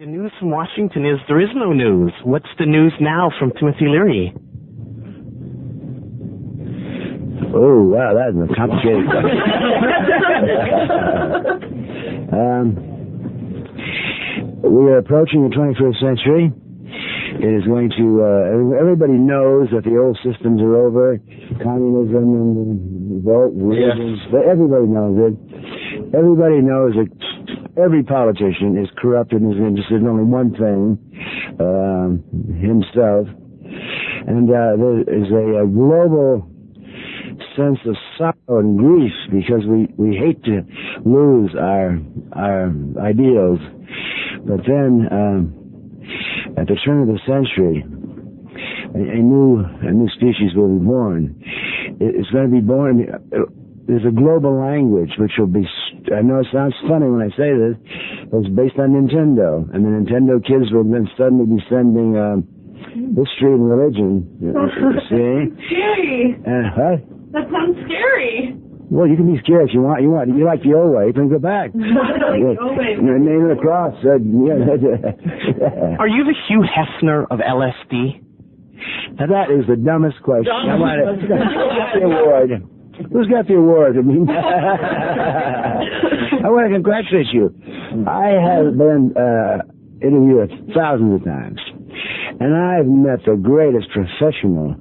The news from Washington is there is no news. What's the news now from Timothy Leary? Oh, wow, that's a complicated question. We are approaching the 21st century. It is going to, everybody knows that the old systems are over. Communism and vote, religions, everybody knows it. Everybody knows that every politician is corrupt and is interested in only one thing, himself. And there is a global sense of sorrow and grief because we hate to lose our ideals. But then, at the turn of the century, a new species will be born. It's going to be born. There's a global language which will be. I know it sounds funny when I say this, but it's based on Nintendo, and the Nintendo kids will then suddenly be sending history and religion. See? Scary. What? That sounds scary. Well, you can be scared if you want. You like the old way, then go back. Name of the cross. Are you the Hugh Hefner of LSD? Now that is the dumbest question. I want to get the award. Who's got the award? I mean, I want to congratulate you. I have been interviewed thousands of times, and I've met the greatest professional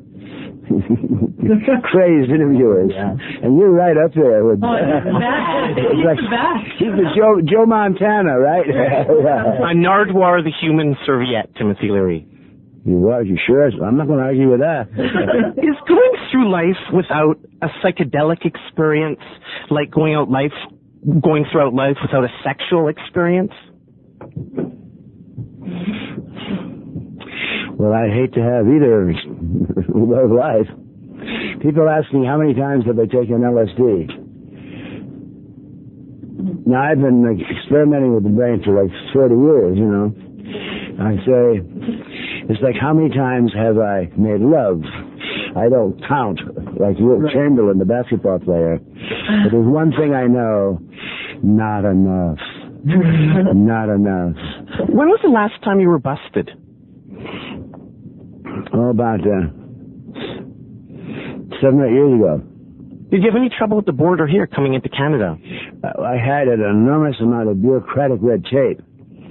crazed interviewers, and you're right up there with. He's like, he's the Joe Montana, right? A Nardwuar the human serviette, Timothy Leary. You are? You sure? I'm not going to argue with that. Is going through life without a psychedelic experience like going throughout life without a sexual experience? Well, I hate to have either of life. People ask me how many times have I taken LSD. Now, I've been experimenting with the brain for like 30 years, you know. I say, it's like how many times have I made love? I don't count, like Wilt Chamberlain, the basketball player. But there's one thing I know, not enough. Not enough. When was the last time you were busted? Oh, about 7 or 8 years ago. Did you have any trouble with the border here coming into Canada? I had an enormous amount of bureaucratic red tape.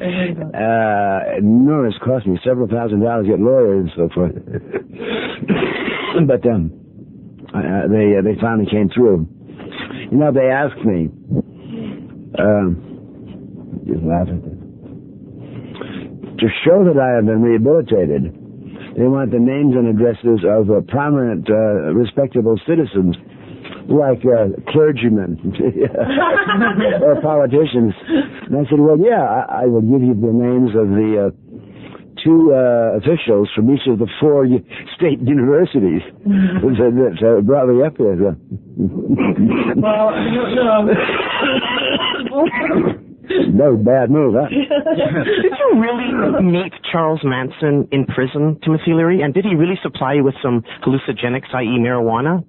Enormous, cost me several $1,000s to get lawyers and so forth. But they finally came through. You know, they asked me, just laugh at this, to show that I have been rehabilitated. They want the names and addresses of prominent, respectable citizens, like clergymen or politicians. And I said, well, yeah, I will give you the names of the two officials from each of the 4 state universities that brought me up here. Well, I don't know. No, bad move, huh? Did you really meet Charles Manson in prison, Timothy Leary? And did he really supply you with some hallucinogenics, i.e. marijuana?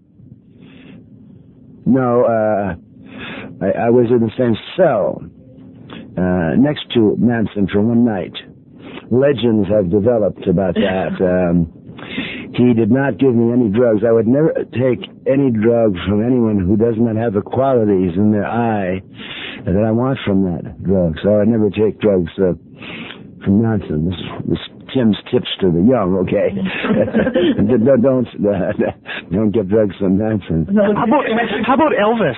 No, I was in the same cell next to Manson for one night. Legends have developed about that. He did not give me any drugs. I would never take any drug from anyone who does not have the qualities in their eye that I want from that drug. So I never take drugs from Manson. This Tim's tips to the young, okay? Don't get drugs from Manson. How about Elvis?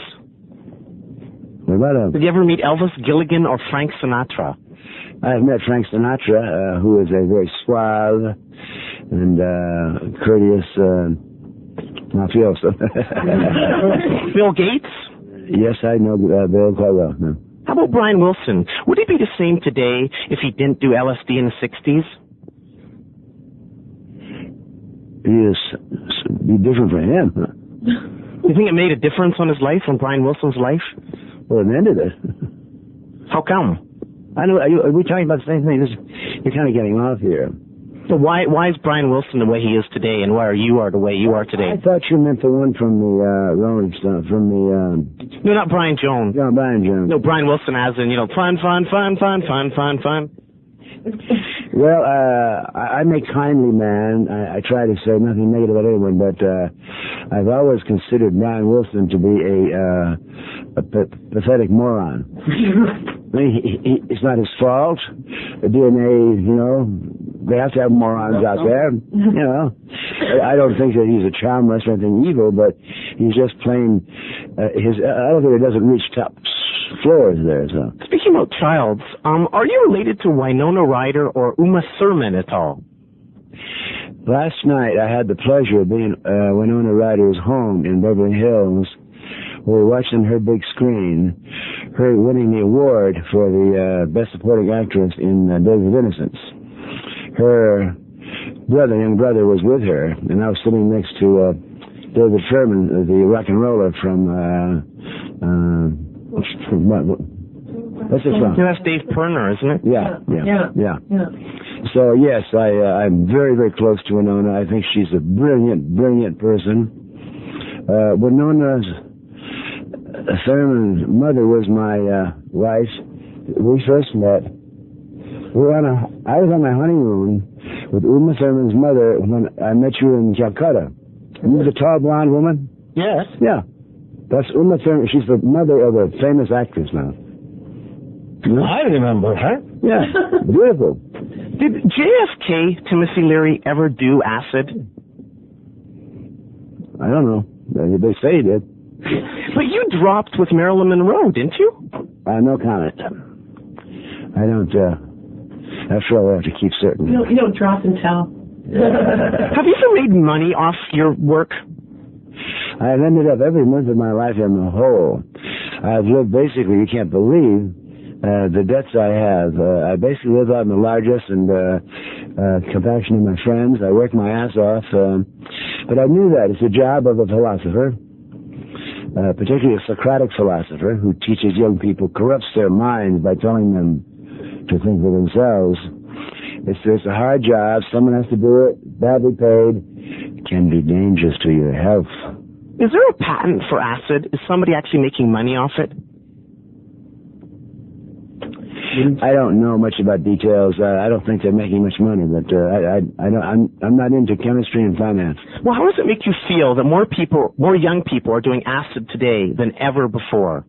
What about him? Did you ever meet Elvis, Gilligan, or Frank Sinatra? I've met Frank Sinatra, who is a very suave and courteous mafioso. Bill Gates? Yes, I know Bill quite well. No. How about Brian Wilson? Would he be the same today if he didn't do LSD in the 60s? Be different for him. You think it made a difference on his life, on Brian Wilson's life? Well, it ended it. How come? I know. Are we talking about the same thing? You're kind of getting off here. So why is Brian Wilson the way he is today, and why are you the way you are today? I thought you meant the one from the Rolling Stone, from the. No, not Brian Jones. No, Brian Jones. No, Brian Wilson as in, fun. Well, I'm a kindly man. I try to say nothing negative about anyone, but I've always considered Brian Wilson to be a pathetic moron. I mean, it's not his fault. The DNA, you know, they have to have morons out there. You know, I don't think that he's a charmless or anything evil, but he's just plain his elevator doesn't reach top floors there. So, speaking about Childs, are you related to Winona Ryder or Uma Thurman at all? Last night I had the pleasure of being Winona Ryder's home in Beverly Hills. We were watching her big screen, her winning the award for the Best Supporting Actress in Days of Innocence. Her young brother, was with her, and I was sitting next to David Sherman, the rock and roller from what's his song? Yeah, that's Dave Pirner, isn't it? Yeah. So yes, I'm very, very close to Winona. I think she's a brilliant person. Winona's Thurman's mother was my wife. We first met. I was on my honeymoon with Uma Thurman's mother when I met you in Calcutta. Remember the tall blonde woman? Yes. Yeah. That's Uma Thurman. She's the mother of a famous actress now. I remember her. Yeah. Beautiful. Did JFK, Timothy Leary, ever do acid? I don't know. They say he did. But you dropped with Marilyn Monroe, didn't you? No comment. I don't, after all, I have to keep certain. You don't drop and tell. Have you ever made money off your work? I've ended up every month of my life in the hole. I've lived basically, you can't believe the debts I have. I basically live out in the largesse and compassion of my friends. I work my ass off. But I knew that. It's the job of a philosopher, particularly a Socratic philosopher who teaches young people, corrupts their minds by telling them to think for themselves. It's a hard job. Someone has to do it, badly paid. It can be dangerous to your health. Is there a patent for acid? Is somebody actually making money off it? I don't know much about details. I don't think they're making much money, but I'm not into chemistry and finance. Well, how does it make you feel that more young people are doing acid today than ever before?